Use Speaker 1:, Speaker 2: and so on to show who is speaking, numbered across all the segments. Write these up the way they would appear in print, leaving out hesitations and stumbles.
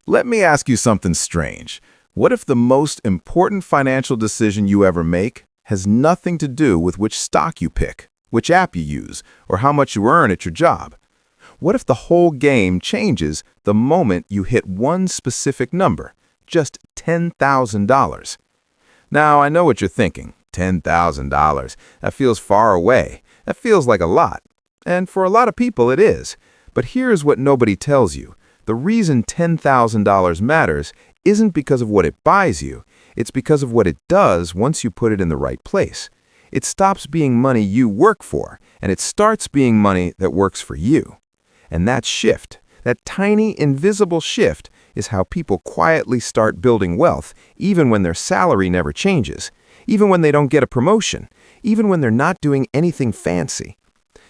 Speaker 1: Let me ask you something strange. What if the most important financial decision you ever make has nothing to do with which stock you pick, which app you use, or how much you earn at your job? What if the whole game changes the moment you hit one specific number, just $10,000? Now, I know what you're thinking. $10,000. That feels far away. That feels like a lot. And for a lot of people, it is. But here's what nobody tells you. The reason $10,000 matters isn't because of what it buys you. It's because of what it does once you put it in the right place. It stops being money you work for, and it starts being money that works for you. And that shift, that tiny, invisible shift, is how people quietly start building wealth, even when their salary never changes, even when they don't get a promotion, even when they're not doing anything fancy.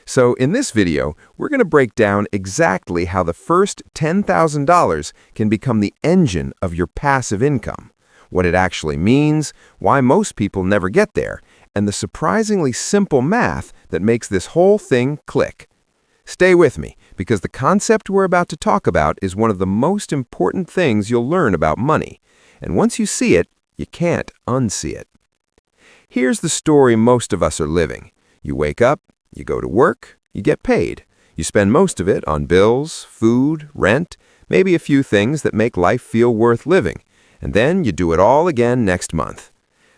Speaker 1: So in this video, we're going to break down exactly how the first $10,000 can become the engine of your passive income, what it actually means, why most people never get there, and the surprisingly simple math that makes this whole thing click. Stay with me, because the concept we're about to talk about is one of the most important things you'll learn about money. And once you see it, you can't unsee it. Here's the story most of us are living. You wake up, you go to work, you get paid. You spend most of it on bills, food, rent, maybe a few things that make life feel worth living. And then you do it all again next month.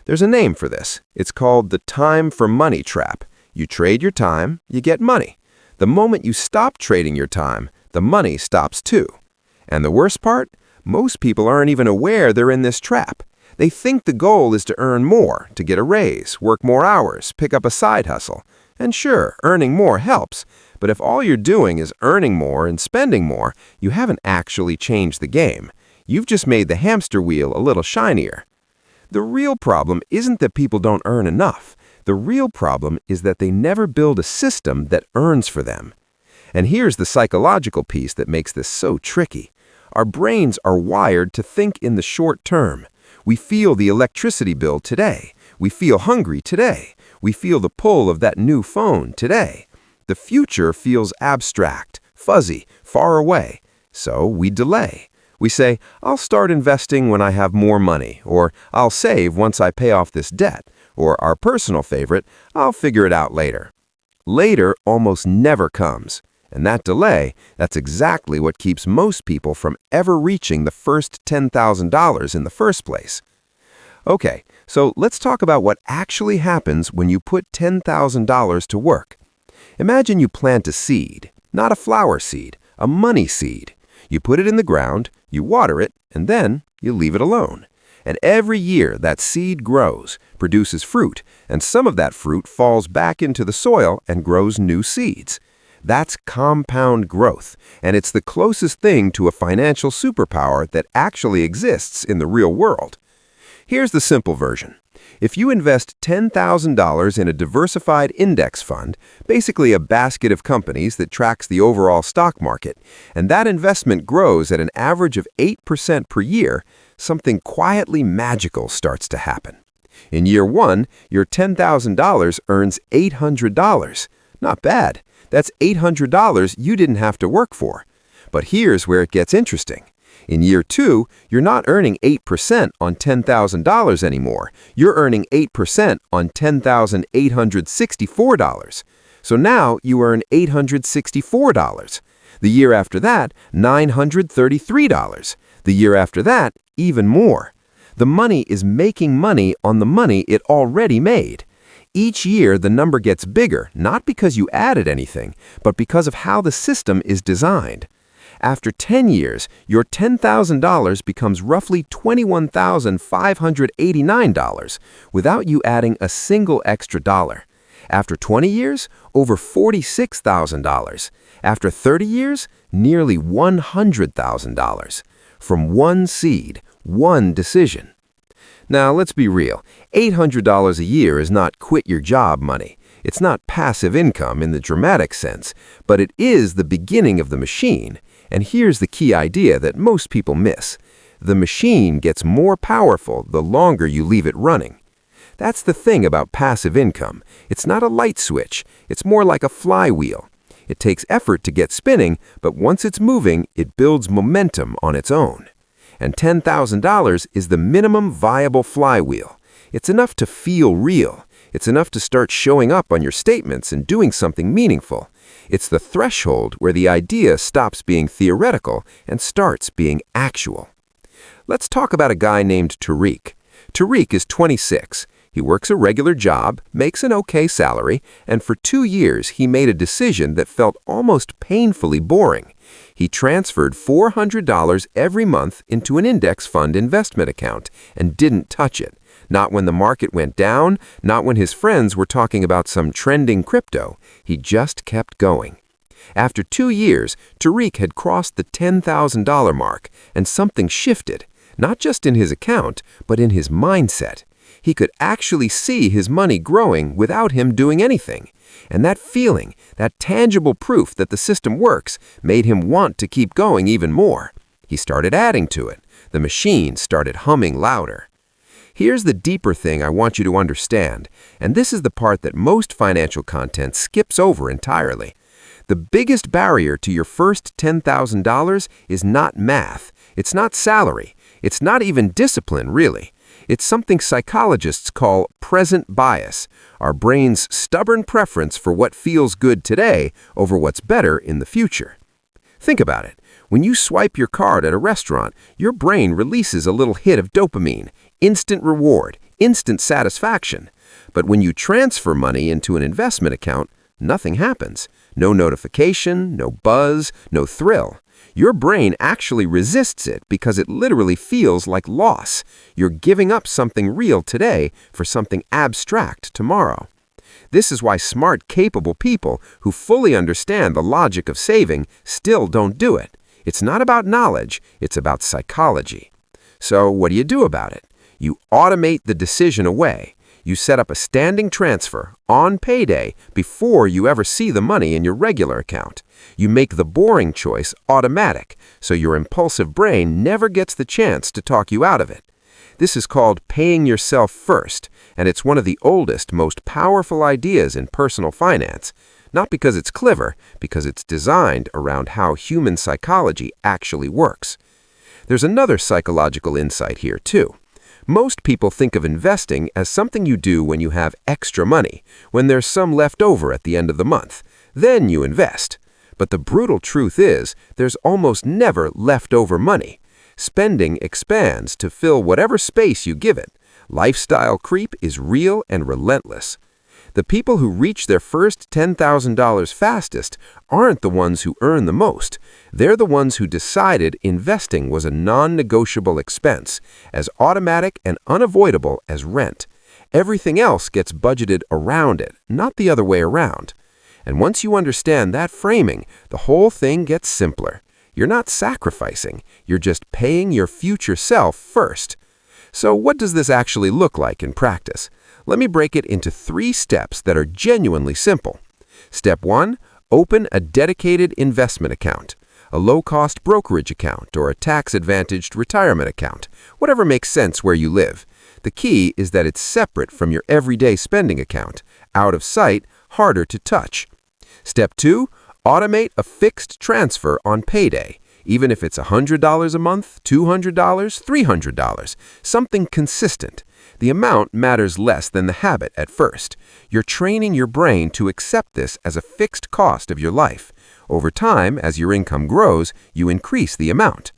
Speaker 1: There's a name for this. It's called the time for money trap. You trade your time, you get money. The moment you stop trading your time, the money stops too. And the worst part? Most people aren't even aware they're in this trap. They think the goal is to earn more, to get a raise, work more hours, pick up a side hustle. And sure, earning more helps, but if all you're doing is earning more and spending more, you haven't actually changed the game. You've just made the hamster wheel a little shinier. The real problem isn't that people don't earn enough. The real problem is that they never build a system that earns for them. And here's the psychological piece that makes this so tricky. Our brains are wired to think in the short term. We feel the electricity bill today. We feel hungry today. We feel the pull of that new phone today. The future feels abstract, fuzzy, far away. So we delay. We say, I'll start investing when I have more money, or I'll save once I pay off this debt, or our personal favorite, I'll figure it out later. Later almost never comes. And that delay, that's exactly what keeps most people from ever reaching the first $10,000 in the first place. Okay, so let's talk about what actually happens when you put $10,000 to work. Imagine you plant a seed, not a flower seed, a money seed. You put it in the ground, you water it, and then you leave it alone. And every year that seed grows, produces fruit, and some of that fruit falls back into the soil and grows new seeds. That's compound growth, and it's the closest thing to a financial superpower that actually exists in the real world. Here's the simple version. If you invest $10,000 in a diversified index fund, basically a basket of companies that tracks the overall stock market, and that investment grows at an average of 8% per year, something quietly magical starts to happen. In year one, your $10,000 earns $800. Not bad. That's $800 you didn't have to work for. But here's where it gets interesting. In year two, you're not earning 8% on $10,000 anymore. You're earning 8% on $10,864. So now you earn $864. The year after that, $933. The year after that, even more. The money is making money on the money it already made. Each year, the number gets bigger, not because you added anything, but because of how the system is designed. After 10 years, your $10,000 becomes roughly $21,589 without you adding a single extra dollar. After 20 years, over $46,000. After 30 years, nearly $100,000. From one seed, one decision. Now, let's be real. $800 a year is not quit-your-job money. It's not passive income in the dramatic sense, but it is the beginning of the machine. And here's the key idea that most people miss. The machine gets more powerful the longer you leave it running. That's the thing about passive income. It's not a light switch. It's more like a flywheel. It takes effort to get spinning, but once it's moving, it builds momentum on its own.
Speaker 2: And $10,000 is the minimum viable flywheel. It's enough to feel real. It's enough to start showing up on your statements and doing something meaningful. It's the threshold where the idea stops being theoretical and starts being actual. Let's talk about a guy named Tariq. Tariq is 26. He works a regular job, makes an okay salary, and for 2 years he made a decision that felt almost painfully boring. He transferred $400 every month into an index fund investment account and didn't touch it. Not when the market went down, not when his friends were talking about some trending crypto. He just kept going. After 2 years, Tariq had crossed the $10,000 mark, and something shifted, not just in his account, but in his mindset. He could actually see his money growing without him doing anything. And that feeling, that tangible proof that the system works, made him want to keep going even more. He started adding to it. The machine started humming louder. Here's the deeper thing I want you to understand, and this is the part that most financial content skips over entirely. The biggest barrier to your first $10,000 is not math. It's not salary. It's not even discipline, really. It's something psychologists call present bias, our brain's stubborn preference for what feels good today over what's better in the future. Think about it. When you swipe your card at a restaurant, your brain releases a little hit of dopamine, instant reward, instant satisfaction. But when you transfer money into an investment account, nothing happens. No notification, no buzz, no thrill. Your brain actually resists it because it literally feels like loss. You're giving up something real today for something abstract tomorrow. This is why smart, capable people who fully understand the logic of saving still don't do it. It's not about knowledge, it's about psychology. So what do you do about it? You automate the decision away. You set up a standing transfer on payday before you ever see the money in your regular account. You make the boring choice automatic, so your impulsive brain never gets the chance to talk you out of it. This is called paying yourself first, and it's one of the oldest, most powerful ideas in personal finance. Not because it's clever, because it's designed around how human psychology actually works. There's another psychological insight here, too. Most people think of investing as something you do when you have extra money, when there's some left over at the end of the month. Then you invest. But the brutal truth is, there's almost never leftover money. Spending expands to fill whatever space you give it. Lifestyle creep is real and relentless. The people who reach their first $10,000 fastest aren't the ones who earn the most. They're the ones who decided investing was a non-negotiable expense, as automatic and unavoidable as rent. Everything else gets budgeted around it, not the other way around. And once you understand that framing, the whole thing gets simpler. You're not sacrificing, you're just paying your future self first. So what does this actually look like in practice? Let me break it into 3 steps that are genuinely simple. Step 1, open a dedicated investment account, a low-cost brokerage account, or a tax-advantaged retirement account, whatever makes sense where you live. The key is that it's separate from your everyday spending account, out of sight, harder to touch. Step 2, automate a fixed transfer on payday, even if it's $100 a month, $200, $300, something consistent. The amount matters less than the habit at first. You're training your brain to accept this as a fixed cost of your life. Over time, as your income grows, you increase the amount.